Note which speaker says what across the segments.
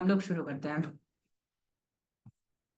Speaker 1: हम लोग शुरू करते हैं।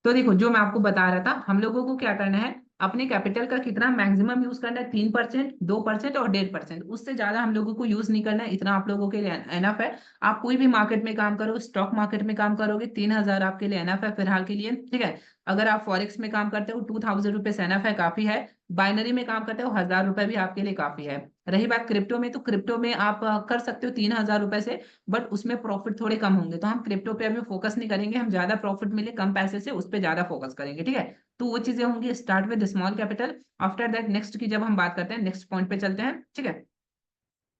Speaker 1: तो देखो, जो मैं आपको बता रहा था, हम लोगों को क्या करना है, अपने कैपिटल का कितना मैक्सिमम यूज करना है, 3%, 2% और 1.5%। उससे ज्यादा हम लोगों को यूज नहीं करना है, इतना आप लोगों के लिए एनफ है। आप कोई भी मार्केट में काम करो, स्टॉक मार्केट में काम करोगे, 3,000 आपके लिए एनफ है फिलहाल के लिए, ठीक है। अगर आप फॉरेक्स में काम करते हो, 2,000 रुपीज एनफ है, काफी है। बाइनरी में काम करते हो, 1,000 रुपए भी आपके लिए काफी है। रही बात क्रिप्टो में, तो क्रिप्टो में आप कर सकते हो 3,000 रुपए से, बट उसमें प्रॉफिट थोड़े कम होंगे, तो हम क्रिप्टो पे अभी फोकस नहीं करेंगे। हम ज्यादा प्रॉफिट मिले कम पैसे से, उस पर ज्यादा फोकस करेंगे, ठीक है। तो वो चीजें होंगी, start with small capital. After that next की जब हम बात करते हैं, नेक्स्ट पॉइंट पे चलते हैं, ठीक है।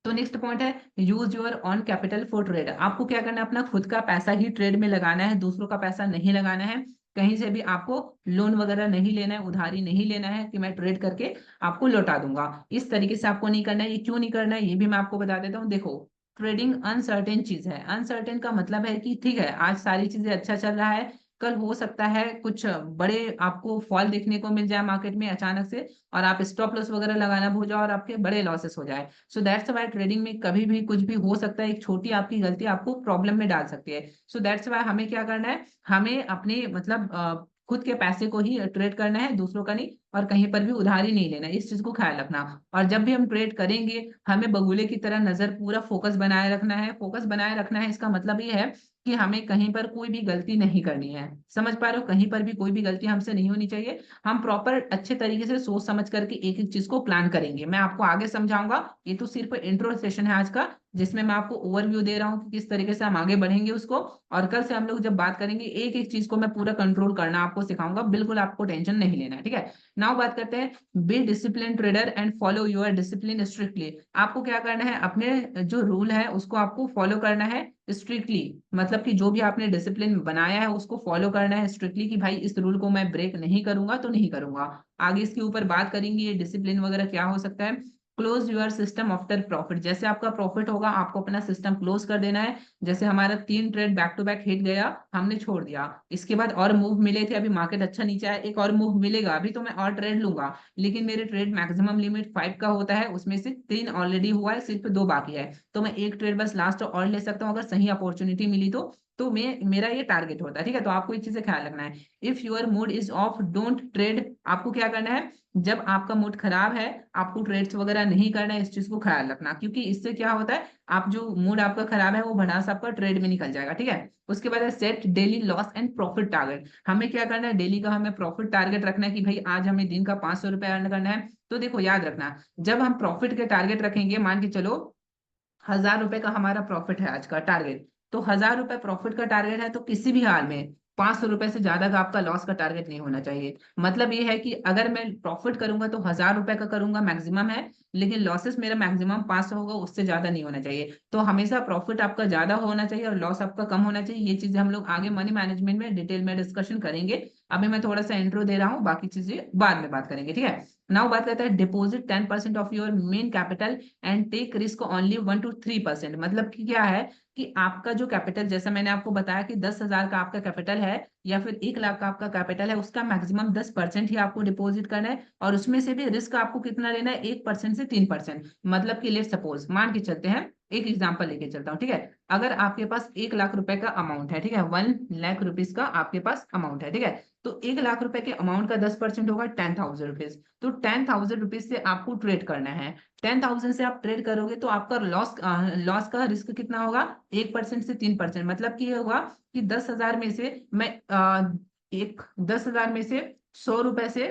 Speaker 1: तो नेक्स्ट पॉइंट है, use your on capital for trade. आपको क्या करना है, अपना खुद का पैसा ही ट्रेड में लगाना है, दूसरों का पैसा नहीं लगाना है। कहीं से भी आपको लोन वगैरह नहीं लेना है, उधारी नहीं लेना है कि मैं ट्रेड करके आपको लौटा दूंगा। इस तरीके से आपको नहीं करना है। ये क्यों नहीं करना है, ये भी मैं आपको बता देता हूँ। देखो, ट्रेडिंग अनसर्टेन चीज है। अनसर्टेन का मतलब है कि ठीक है, आज सारी चीजें अच्छा चल रहा है, कल हो सकता है कुछ बड़े आपको फॉल देखने को मिल जाए मार्केट में अचानक से, और आप स्टॉप लॉस वगैरह लगाना भूल जाओ और आपके बड़े लॉसेस हो जाए। सो दैट्स वाई ट्रेडिंग में कभी भी कुछ भी हो सकता है, एक छोटी आपकी गलती आपको प्रॉब्लम में डाल सकती है। सो दैट्स वाई हमें क्या करना है, हमें अपने मतलब खुद के पैसे को ही ट्रेड करना है, दूसरों का नहीं, और कहीं पर भी उधारी नहीं लेना है। इस चीज को ख्याल रखना। और जब भी हम ट्रेड करेंगे, हमें बगुले की तरह नजर पूरा फोकस बनाए रखना है। फोकस बनाए रखना है, इसका मतलब ये है कि हमें कहीं पर कोई भी गलती नहीं करनी है। समझ पा रहे हो, कहीं पर भी कोई भी गलती हमसे नहीं होनी चाहिए। हम प्रॉपर अच्छे तरीके से सोच समझ करके एक एक चीज को प्लान करेंगे। मैं आपको आगे समझाऊंगा, ये तो सिर्फ इंट्रो सेशन है आज का, जिसमें मैं आपको ओवरव्यू दे रहा हूँ कि किस तरीके से हम आगे बढ़ेंगे उसको। और कल से हम लोग जब बात करेंगे, एक एक चीज को मैं पूरा कंट्रोल करना आपको सिखाऊंगा, बिल्कुल आपको टेंशन नहीं लेना है, ठीक है। नाउ बात करते हैं, be discipline trader and follow your discipline strictly. आपको क्या करना है, अपने जो रूल है उसको आपको फॉलो करना है स्ट्रिक्टली। मतलब कि जो भी आपने डिसिप्लिन बनाया है उसको फॉलो करना है स्ट्रिक्टली, कि भाई इस रूल को मैं ब्रेक नहीं करूंगा तो नहीं करूंगा। आगे इसके ऊपर बात करेंगे, ये डिसिप्लिन वगैरह क्या हो सकता है। Close your system after profit. जैसे आपका प्रॉफिट होगा, आपको अपना सिस्टम क्लोज कर देना है। जैसे हमारा 3 trade back to back hit गया, हमने छोड़ दिया, इसके बाद और मूव मिले थे, अभी मार्केट अच्छा नीचे आया, एक और मूव मिलेगा, अभी तो मैं और ट्रेड लूंगा, लेकिन मेरे ट्रेड मैक्सिमम लिमिट 5 का होता है, उसमें से 3 ऑलरेडी हुआ है, सिर्फ 2 बाकी है। तो मैं एक ट्रेड बस लास्ट और ले सकता हूँ, अगर सही अपॉर्चुनिटी मिली तो मैं मेरा ये टारगेट होता है, ठीक है। तो आपको ये चीजें ख्याल रखना है। If your mood is off, don't trade. आपको क्या करना है, जब आपका मूड खराब है, आपको ट्रेड्स वगैरह नहीं करना है, इस चीज को ख्याल रखना, क्योंकि इससे क्या होता है, आप जो मूड आपका खराब है वो भड़ास आपका ट्रेड में निकल जाएगा, ठीक है। उसके बाद है set daily loss and profit target. हमें क्या करना है, डेली का हमें प्रॉफिट टारगेट रखना है कि भाई आज हमें दिन का 500 रुपये अर्न करना है। तो देखो, याद रखना, जब हम प्रॉफिट के टारगेट रखेंगे, मान के चलो 1,000 रुपए का हमारा प्रॉफिट है आज का टारगेट, तो 1,000 रुपए प्रॉफिट का टारगेट है, तो किसी भी हाल में 500 रुपए से ज्यादा का आपका लॉस का टारगेट नहीं होना चाहिए। मतलब ये है कि अगर मैं प्रॉफिट करूंगा तो 1,000 रुपए का करूंगा, मैक्सिमम है, लेकिन लॉसेस मेरा मैक्सिमम 500 होगा, उससे ज्यादा नहीं होना चाहिए। तो हमेशा प्रॉफिट आपका ज्यादा होना चाहिए और लॉस आपका कम होना चाहिए। ये चीजें हम लोग आगे मनी मैनेजमेंट में डिटेल में डिस्कशन करेंगे। अभी मैं थोड़ा सा इंट्रो दे रहा हूँ, बाकी चीजें बाद में बात करेंगे, ठीक है। नाउ बात करते हैं, deposit 10% of your main capital and take risk only 1 to 3%। मतलब कि क्या है, कि आपका जो कैपिटल, जैसा मैंने आपको बताया कि 10,000 का आपका कैपिटल है या फिर 1 लाख का आपका कैपिटल है, उसका मैक्सिमम 10% ही आपको डिपॉजिट करना है, और उसमें से भी रिस्क आपको कितना लेना है, 1% से 3%। मतलब कि लेट सपोज मान के चलते हैं, एक एग्जाम्पल लेके चलता हूँ, ठीक है। अगर आपके पास 1 लाख रुपए का अमाउंट है, ठीक है, 1 लाख रुपीज का आपके पास अमाउंट है, ठीक है। तो 1 लाख रुपए के अमाउंट का 10% होगा 10,000 रुपीज। तो 10,000 रुपीज से आपको ट्रेड करना है। 10,000 से आप ट्रेड करोगे तो आपका लॉस लॉस का रिस्क कितना होगा, 1% से 3%। मतलब कि ये होगा कि 10,000 में से मैं एक 10,000 में से 100 रुपए से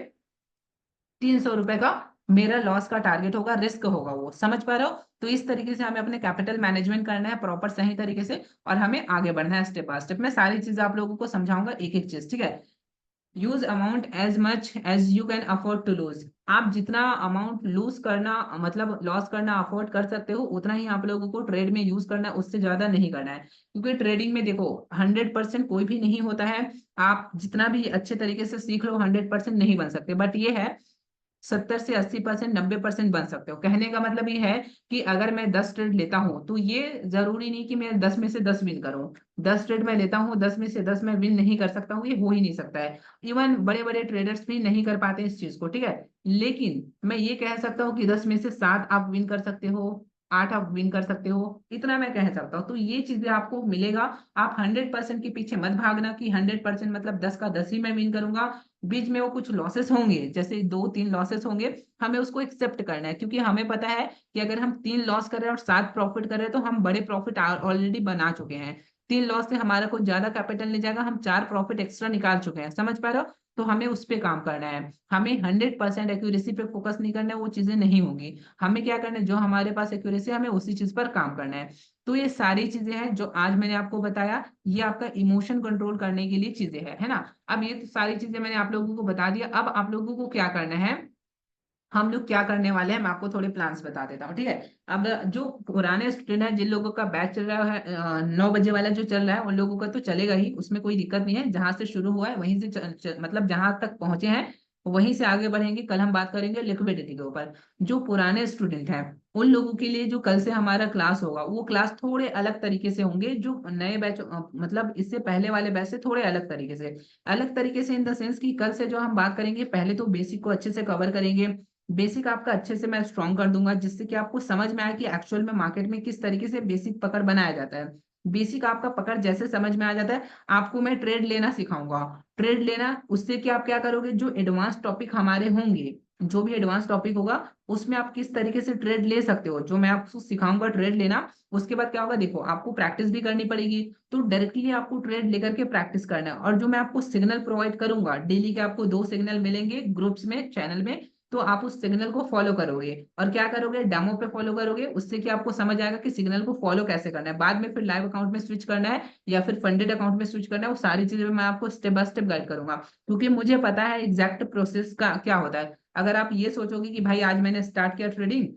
Speaker 1: 300 रुपए का मेरा लॉस का टारगेट होगा, रिस्क होगा वो। समझ पा रहे हो। तो इस तरीके से हमें अपने कैपिटल मैनेजमेंट करना है प्रॉपर सही तरीके से, और हमें आगे बढ़ना है स्टेप बाय स्टेप। मैं सारी चीजें आप लोगों को समझाऊंगा एक एक चीज, ठीक है। Use amount as much as you can afford to lose. आप जितना अमाउंट लूज करना, मतलब लॉस करना अफोर्ड कर सकते हो, उतना ही आप लोगों को ट्रेड में यूज करना है, उससे ज्यादा नहीं करना है। क्योंकि ट्रेडिंग में देखो, 100% कोई भी नहीं होता है। आप जितना भी अच्छे तरीके से सीख लो, 100% नहीं बन सकते, बट ये है 70 से 80%, 90% बन सकते हो। कहने का मतलब ये है कि अगर मैं 10 ट्रेड लेता हूं, तो ये जरूरी नहीं कि मैं 10 में से 10 विन करूं। 10 ट्रेड मैं लेता हूं, 10 में से 10 मैं विन नहीं कर सकता हूँ, ये हो ही नहीं सकता है। इवन बड़े बड़े ट्रेडर्स भी नहीं कर पाते इस चीज को, ठीक है। लेकिन मैं ये कह सकता हूँ कि 10 में से 7 आप विन कर सकते हो, 8 आप विन कर सकते हो, इतना मैं कह सकता हूँ। तो ये चीजें आपको मिलेगा। आप 100% के पीछे मत भागना कि 100% मतलब 10 का 10 ही मैं विन करूंगा। बीच में वो कुछ लॉसेस होंगे, जैसे 2-3 लॉसेस होंगे, हमें उसको एक्सेप्ट करना है, क्योंकि हमें पता है कि अगर हम 3 लॉस कर रहे हैं और 7 प्रॉफिट कर रहे हैं तो हम बड़े प्रॉफिट ऑलरेडी बना चुके हैं। 3 लॉस से हमारा कुछ ज्यादा कैपिटल नहीं जाएगा, हम 4 प्रॉफिट एक्स्ट्रा निकाल चुके हैं, समझ पा रहे हो। तो हमें उस पे काम करना है, हमें 100% एक्यूरेसी पे फोकस नहीं करना है, वो चीजें नहीं होंगी। हमें क्या करना है, जो हमारे पास एक्यूरेसी है हमें उसी चीज पर काम करना है। तो ये सारी चीजें हैं जो आज मैंने आपको बताया, ये आपका इमोशन कंट्रोल करने के लिए चीजें है ना। अब ये तो सारी चीजें मैंने आप लोगों को बता दिया, अब आप लोगों को क्या करना है, हम लोग क्या करने वाले हैं, मैं आपको थोड़े प्लान्स बता देता हूँ, ठीक है। अब जो पुराने स्टूडेंट है, जिन लोगों का बैच चल रहा है 9 बजे वाला जो चल रहा है, उन लोगों का तो चलेगा ही, उसमें कोई दिक्कत नहीं है। जहां से शुरू हुआ है वहीं से मतलब जहां तक पहुंचे हैं वहीं से आगे बढ़ेंगे। कल हम बात करेंगे लिक्विडिटी के ऊपर। जो पुराने स्टूडेंट हैं उन लोगों के लिए जो कल से हमारा क्लास होगा, वो क्लास थोड़े अलग तरीके से होंगे। जो नए बैच मतलब इससे पहले वाले बैच से थोड़े अलग तरीके से, अलग तरीके से इन द सेंस कि कल से जो हम बात करेंगे, पहले तो बेसिक को अच्छे से कवर करेंगे। बेसिक आपका अच्छे से मैं स्ट्रॉन्ग कर दूंगा, जिससे कि आपको समझ में आए कि एक्चुअल में मार्केट में किस तरीके से बेसिक पकड़ बनाया जाता है। बेसिक आपका पकड़ जैसे समझ में आ जाता है, आपको मैं ट्रेड लेना सिखाऊंगा। ट्रेड लेना, उससे कि आप क्या करोगे, जो एडवांस टॉपिक हमारे होंगे, जो भी एडवांस टॉपिक होगा उसमें आप किस तरीके से ट्रेड ले सकते हो, जो मैं आपको सिखाऊंगा ट्रेड लेना। उसके बाद क्या होगा, देखो आपको प्रैक्टिस भी करनी पड़ेगी। तो डायरेक्टली आपको ट्रेड लेकर के प्रैक्टिस करना है। और जो मैं आपको सिग्नल प्रोवाइड करूंगा, डेली के आपको 2 सिग्नल मिलेंगे ग्रुप्स में, चैनल में। तो आप उस सिग्नल को फॉलो करोगे, और क्या करोगे, डेमो पे फॉलो करोगे। उससे कि आपको समझ आएगा कि सिग्नल को फॉलो कैसे करना है। बाद में फिर लाइव अकाउंट में स्विच करना है या फिर फंडेड अकाउंट में स्विच करना है, वो सारी चीजें मैं आपको स्टेप बाय स्टेप गाइड करूंगा, क्योंकि मुझे पता है एग्जैक्ट प्रोसेस का क्या होता है। अगर आप ये सोचोगे कि भाई आज मैंने स्टार्ट किया ट्रेडिंग,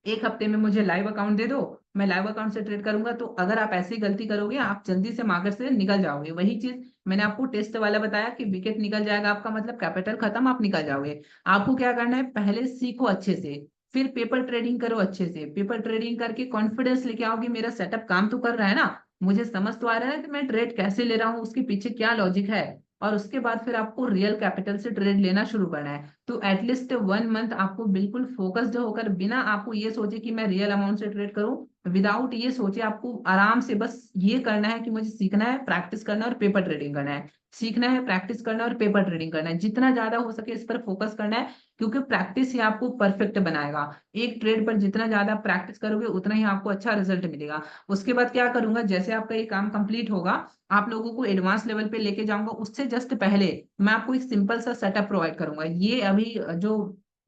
Speaker 1: 1 हफ्ते में मुझे लाइव अकाउंट दे दो, मैं लाइव अकाउंट से ट्रेड करूंगा, तो अगर आप ऐसी गलती करोगे आप जल्दी से मार्केट से निकल जाओगे। वही चीज मैंने आपको टेस्ट वाला बताया कि विकेट निकल जाएगा आपका, मतलब कैपिटल खत्म, आप निकल जाओगे। आपको क्या करना है, पहले सीखो अच्छे से, फिर पेपर ट्रेडिंग करो अच्छे से। पेपर ट्रेडिंग करके कॉन्फिडेंस लेके आओ कि मेरा सेटअप काम तो कर रहा है ना, मुझे समझ तो आ रहा है कि मैं ट्रेड कैसे ले रहा हूँ, उसके पीछे क्या लॉजिक है। और उसके बाद फिर आपको रियल कैपिटल से ट्रेड लेना शुरू करना है। तो एटलीस्ट 1 मंथ आपको बिल्कुल फोकस्ड होकर, बिना आपको ये सोचे कि मैं रियल अमाउंट से ट्रेड करूं, विदाउट ये सोचे आपको आराम से बस ये करना है कि मुझे सीखना है, प्रैक्टिस करना है और पेपर ट्रेडिंग करना है। सीखना है, प्रैक्टिस करना है और पेपर ट्रेडिंग करना है, जितना ज्यादा हो सके इस पर फोकस करना है। क्योंकि प्रैक्टिस ही आपको परफेक्ट बनाएगा। एक ट्रेड पर जितना ज्यादा प्रैक्टिस करोगे उतना ही आपको अच्छा रिजल्ट मिलेगा। उसके बाद क्या करूंगा, जैसे आपका ये काम कंप्लीट होगा, आप लोगों को एडवांस लेवल पे लेके जाऊंगा। उससे जस्ट पहले मैं आपको एक सिंपल सा सेटअप प्रोवाइड करूंगा। ये अभी जो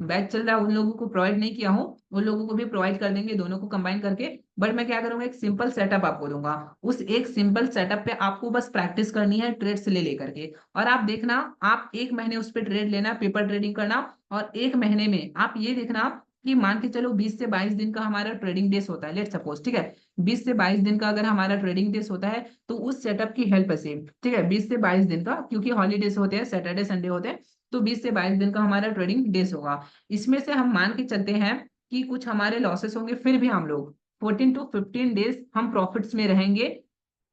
Speaker 1: बैच चल रहा है उन लोगों को प्रोवाइड नहीं किया हूँ, उन लोगों को भी प्रोवाइड कर देंगे, दोनों को कंबाइन करके। बट मैं क्या करूंगा, एक सिंपल सेटअप आपको दूंगा। उस एक सिंपल सेटअप पे आपको बस प्रैक्टिस करनी है ट्रेड से ले लेकर के। और आप देखना, आप 1 महीने उस पर ट्रेड लेना, पेपर ट्रेडिंग करना। और 1 महीने में आप ये देखना कि मान के चलो 20 से 22 दिन का हमारा ट्रेडिंग डेज होता है, लेट सपोज, ठीक है। 20 से 22 दिन का अगर हमारा ट्रेडिंग डेज होता है, तो उस सेटअप की हेल्प से, ठीक है, 20 से 22 दिन का, क्योंकि हॉलीडेज होते हैं, सैटरडे संडे होते हैं। तो 20 से 22 दिन का हमारा ट्रेडिंग डेज होगा। इसमें से हम मान के चलते हैं कि कुछ हमारे लॉसेस होंगे, फिर भी हम लोग 14 to 15 डेज हम प्रॉफिट्स में रहेंगे।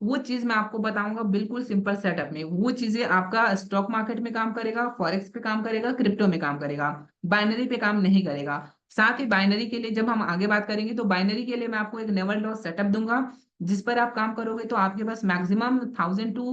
Speaker 1: वो चीज मैं आपको बताऊंगा बिल्कुल सिंपल सेटअप में। वो चीजें आपका स्टॉक मार्केट में काम करेगा, फॉरेक्स पे काम करेगा, क्रिप्टो में काम करेगा, बाइनरी पे काम नहीं करेगा। साथ ही बाइनरी के लिए जब हम आगे बात करेंगे, तो बाइनरी के लिए मैं आपको एक नेवर लॉस सेटअप दूंगा, जिस पर आप काम करोगे। तो आपके पास मैक्सिमम 1000 to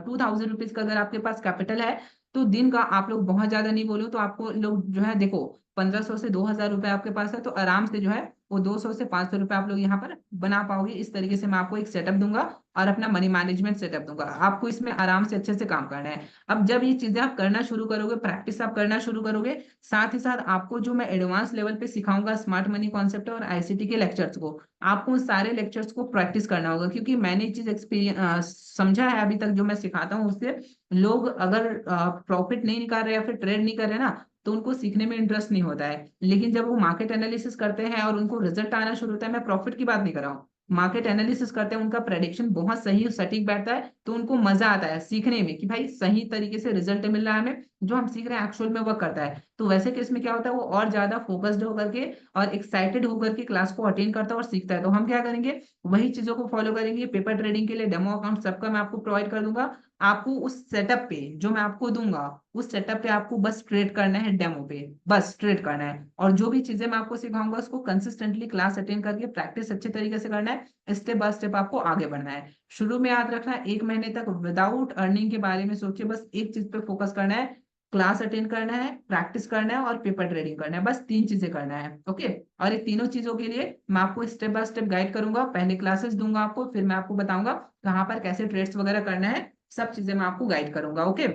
Speaker 1: 2000 रुपीज का अगर आपके पास कैपिटल है, तो दिन का आप लोग बहुत ज्यादा नहीं बोलो तो आपको लोग जो है, देखो 1500 से 2000 रुपए आपके पास है, तो आराम से जो है वो 200 से 500 रुपए आप लोग यहाँ पर बना पाओगे। इस तरीके से मैं आपको एक सेटअप दूंगा और अपना मनी मैनेजमेंट सेटअप दूंगा। आपको इसमें आराम से अच्छे से काम करना है। अब जब ये चीजें आप करना शुरू करोगे, प्रैक्टिस आप करना शुरू करोगे, साथ ही साथ आपको जो मैं एडवांस लेवल पे सिखाऊंगा स्मार्ट मनी कॉन्सेप्ट और आईसीटी के लेक्चर्स को, आपको उन सारे लेक्चर्स को प्रैक्टिस करना होगा। क्योंकि मैंने ये चीज एक्सपीरियंस समझा है अभी तक, जो मैं सिखाता हूँ उससे, लोग अगर प्रॉफिट नहीं निकाल रहे या फिर ट्रेड नहीं कर रहे ना, तो उनको सीखने में इंटरेस्ट नहीं होता है। लेकिन जब वो मार्केट एनालिसिस करते हैं और उनको रिजल्ट आना शुरू होता है, मैं प्रॉफिट की बात नहीं कर रहा हूँ, मार्केट एनालिसिस करते हैं, उनका प्रेडिक्शन बहुत सही और सटीक बैठता है, तो उनको मजा आता है सीखने में कि भाई सही तरीके से रिजल्ट मिल रहा है हमें, जो हम सीख रहे हैं एक्चुअल में वर्क करता है। तो वैसे केस में क्या होता है, वो और ज्यादा फोकस्ड होकर के और एक्साइटेड होकर के क्लास को अटेंड करता है और सीखता है। तो हम क्या करेंगे, वही चीजों को फॉलो करेंगे। पेपर ट्रेडिंग के लिए डेमो अकाउंट सबका मैं आपको प्रोवाइड कर दूंगा। आपको उस सेटअप पे जो मैं आपको दूंगा, उस सेटअप पे आपको बस ट्रेड करना है, डेमो पे बस ट्रेड करना है। और जो भी चीजें मैं आपको सिखाऊंगा उसको कंसिस्टेंटली क्लास अटेंड करके प्रैक्टिस अच्छे तरीके से करना है। स्टेप बाय स्टेप आपको आगे बढ़ना है। शुरू में याद रखना है, 1 महीने तक विदाउट अर्निंग के बारे में सोचिए, बस एक चीज पे फोकस करना है, क्लास अटेंड करना है, प्रैक्टिस करना है और पेपर ट्रेडिंग करना है। बस 3 चीजें करना है। ओके। और ये तीनों चीजों के लिए मैं आपको स्टेप बाय स्टेप गाइड करूंगा। पहले क्लासेस दूंगा आपको, फिर मैं आपको बताऊंगा कहाँ पर कैसे ट्रेड्स वगैरह करना है, सब चीजें मैं आपको गाइड करूंगा। ओके।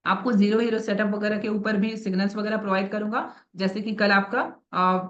Speaker 1: आपको जीरो हीरो सेटअप वगैरह के ऊपर भी सिग्नल्स वगैरह प्रोवाइड करूंगा। जैसे कि कल आपका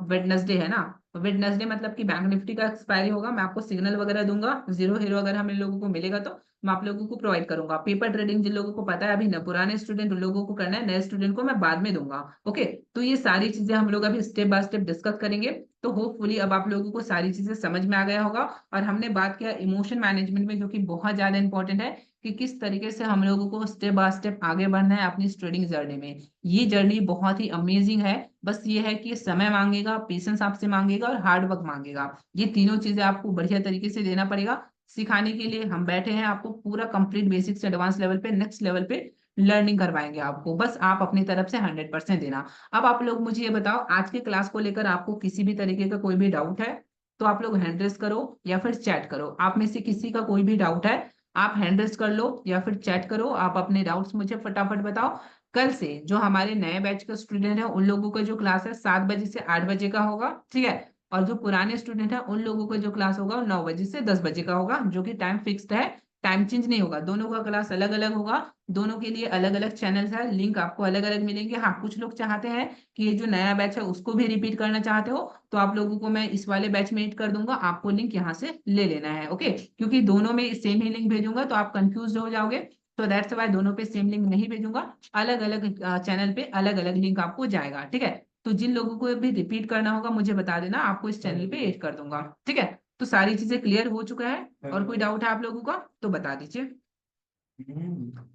Speaker 1: वेडनेसडे है ना, तो वेडनेसडे मतलब कि बैंक निफ्टी का एक्सपायरी होगा, मैं आपको सिग्नल वगैरह दूंगा। जीरो हीरो अगर हम इन लोगों को मिलेगा तो मैं आप लोगों को प्रोवाइड करूंगा। पेपर ट्रेडिंग जिन लोगों को पता है अभी, न पुराने स्टूडेंट उन लोगों को करना है, नए स्टूडेंट को मैं बाद में दूंगा। ओके। तो ये सारी चीजें हम लोग अभी स्टेप बाय स्टेप डिस्कस करेंगे। तो होपफुली अब आप लोगों को सारी चीजें समझ में आ गया होगा। और हमने बात किया इमोशन मैनेजमेंट में, जो कि बहुत ज्यादा इंपॉर्टेंट है, कि किस तरीके से हम लोगों को स्टेप बाय स्टेप आगे बढ़ना है अपनी ट्रेडिंग जर्नी में। ये जर्नी बहुत ही अमेजिंग है। बस ये है कि समय मांगेगा, पेशेंस आपसे मांगेगा और हार्ड वर्क मांगेगा। ये तीनों चीजें आपको बढ़िया तरीके से देना पड़ेगा। सिखाने के लिए हम बैठे हैं, आपको पूरा कंप्लीट बेसिक से एडवांस लेवल पे, नेक्स्ट लेवल पे लर्निंग करवाएंगे आपको। बस आप अपनी तरफ से 100% देना। अब आप लोग मुझे ये बताओ, आज के क्लास को लेकर आपको किसी भी तरीके का कोई भी डाउट है तो आप लोग हैंड रेस करो या फिर चैट करो। आप में से किसी का कोई भी डाउट है, आप हैंड रेस कर लो या फिर चैट करो। आप अपने डाउट्स मुझे फटाफट बताओ। कल से जो हमारे नए बैच के स्टूडेंट हैं उन लोगों का जो क्लास है 7 बजे से 8 बजे का होगा, ठीक है। और जो पुराने स्टूडेंट हैं उन लोगों का जो क्लास होगा वो 9 बजे से 10 बजे का होगा, जो कि टाइम फिक्स्ड है। टाइम चेंज नहीं होगा, दोनों का क्लास अलग अलग होगा। दोनों के लिए अलग अलग चैनल्स है, लिंक आपको अलग अलग मिलेंगे। हाँ, कुछ लोग चाहते हैं कि ये जो नया बैच है उसको भी रिपीट करना चाहते हो, तो आप लोगों को मैं इस वाले बैच में ऐड कर दूंगा। आपको लिंक यहाँ से ले लेना है। ओके। क्योंकि दोनों में सेम ही लिंक भेजूंगा तो आप कंफ्यूज हो जाओगे। तो दैट्स वाई दोनों पे सेम लिंक नहीं भेजूंगा, अलग अलग चैनल पे अलग अलग लिंक आपको जाएगा, ठीक है। तो जिन लोगों को भी रिपीट करना होगा मुझे बता देना, आपको इस चैनल पे ऐड कर दूंगा, ठीक है। तो सारी चीजें क्लियर हो चुका है, और कोई डाउट है आप लोगों का तो बता दीजिए।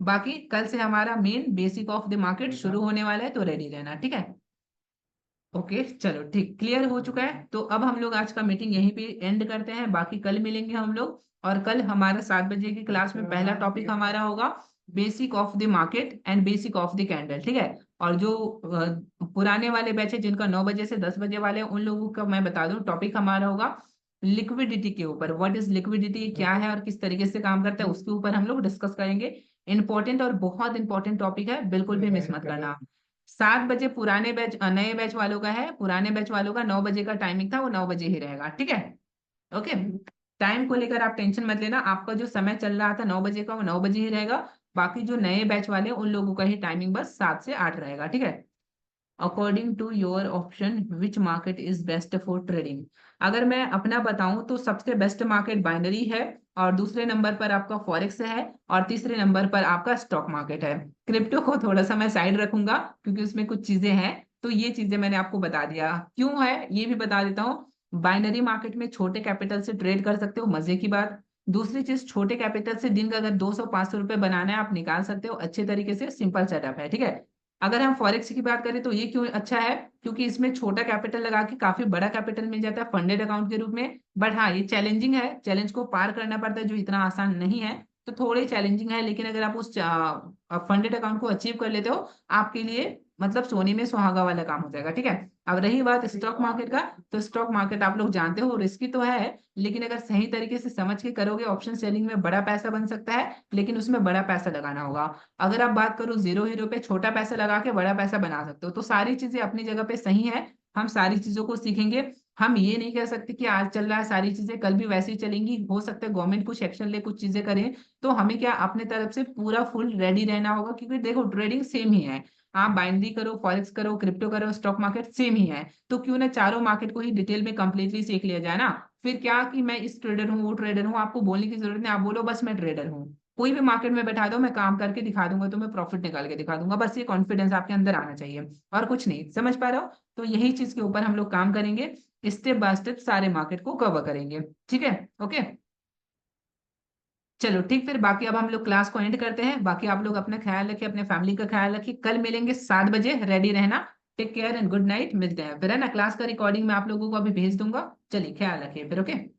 Speaker 1: बाकी कल से हमारा main basic of the market शुरू होने वाला है, तो रेडी रहना, ठीक है। ओके, चलो ठीक, क्लियर हो चुका है। तो अब हम लोग आज का मीटिंग यहीं पे एंड करते हैं, बाकी कल मिलेंगे हम लोग। और कल हमारा 7 बजे की क्लास में पहला टॉपिक हमारा होगा basic of the market and basic of the candle, ठीक है। और जो पुराने वाले बैच है जिनका 9 बजे से 10 बजे वाले हैं, उन लोगों का मैं बता दूं टॉपिक हमारा होगा लिक्विडिटी के ऊपर। व्हाट इज लिक्विडिटी, क्या है और किस तरीके से काम करता है, उसके ऊपर हम लोग डिस्कस करेंगे। इंपॉर्टेंट और बहुत इंपॉर्टेंट टॉपिक है, बिल्कुल भी मिस मत करना। 7 बजे पुराने बैच नए बैच वालों का है, पुराने बैच वालों का 9 बजे का टाइमिंग था, वो 9 बजे ही रहेगा, ठीक है। ओके। टाइम को लेकर आप टेंशन मत लेना, आपका जो समय चल रहा था 9 बजे का वो 9 बजे ही रहेगा। बाकी जो नए बैच वाले हैं उन लोगों का ही टाइमिंग बस 7 से 8 रहेगा, ठीक है। According to your option which market is best for trading. अगर मैं अपना बताऊं तो सबसे बेस्ट मार्केट बाइनरी है, और दूसरे नंबर पर आपका फॉरेक्स है, और तीसरे नंबर पर आपका स्टॉक मार्केट है। क्रिप्टो को थोड़ा सा मैं साइड रखूंगा क्योंकि उसमें कुछ चीजें हैं। तो ये चीजें मैंने आपको बता दिया क्यों है, ये भी बता देता हूँ। बाइनरी मार्केट में छोटे कैपिटल से ट्रेड कर सकते हो, मजे की बात। दूसरी चीज, छोटे कैपिटल से दिन का अगर 200-500 रुपए बनाना है आप निकाल सकते हो अच्छे तरीके से, सिंपल सेटअप है, ठीक है। अगर हम फॉरेक्स की बात करें तो ये क्यों अच्छा है, क्योंकि इसमें छोटा कैपिटल लगा के काफी बड़ा कैपिटल मिल जाता है फंडेड अकाउंट के रूप में। बट हाँ, ये चैलेंजिंग है, चैलेंज को पार करना पड़ता है, जो इतना आसान नहीं है। तो थोड़े चैलेंजिंग है, लेकिन अगर आप उस फंडेड अकाउंट को अचीव कर लेते हो, आपके लिए मतलब सोने में सुहागा वाला काम हो जाएगा, ठीक है। अब रही बात स्टॉक मार्केट का, तो स्टॉक मार्केट आप लोग जानते हो रिस्की तो है, लेकिन अगर सही तरीके से समझ के करोगे ऑप्शन सेलिंग में बड़ा पैसा बन सकता है, लेकिन उसमें बड़ा पैसा लगाना होगा। अगर आप बात करो जीरो हीरो पे, छोटा पैसा लगा के बड़ा पैसा बना सकते हो। तो सारी चीजें अपनी जगह पे सही है, हम सारी चीजों को सीखेंगे। हम ये नहीं कह सकते कि आज चल रहा है सारी चीजें कल भी वैसे ही चलेंगी, हो सकता है गवर्नमेंट कुछ एक्शन ले, कुछ चीजें करें। तो हमें क्या अपने तरफ से पूरा फुल रेडी रहना होगा, क्योंकि देखो ट्रेडिंग सेम ही है। आप बाइनरी करो, फॉरेक्स करो, क्रिप्टो करो, स्टॉक मार्केट सेम ही है। तो क्यों ना चारों मार्केट को ही डिटेल में कंप्लीटली सीख लिया जाए ना। फिर क्या कि मैं इस ट्रेडर हूँ वो ट्रेडर हूँ, आपको बोलने की जरूरत नहीं, आप बोलो बस मैं ट्रेडर हूँ। कोई भी मार्केट में बैठा दो, मैं काम करके दिखा दूंगा, तो मैं प्रॉफिट निकाल के दिखा दूंगा। बस ये कॉन्फिडेंस आपके अंदर आना चाहिए, और कुछ नहीं। समझ पा रहे हो? तो यही चीज के ऊपर हम लोग काम करेंगे, स्टेप बाय स्टेप सारे मार्केट को कवर करेंगे, ठीक है। ओके। चलो ठीक, फिर बाकी अब हम लोग क्लास को एंड करते हैं। बाकी आप लोग अपना ख्याल रखिए, अपने फैमिली का ख्याल रखिए। कल मिलेंगे 7 बजे, रेडी रहना। Take care and good night, मिलते हैं फिर, है ना। क्लास का रिकॉर्डिंग मैं आप लोगों को अभी भेज दूंगा। चलिए ख्याल रखिए फिर, ओके।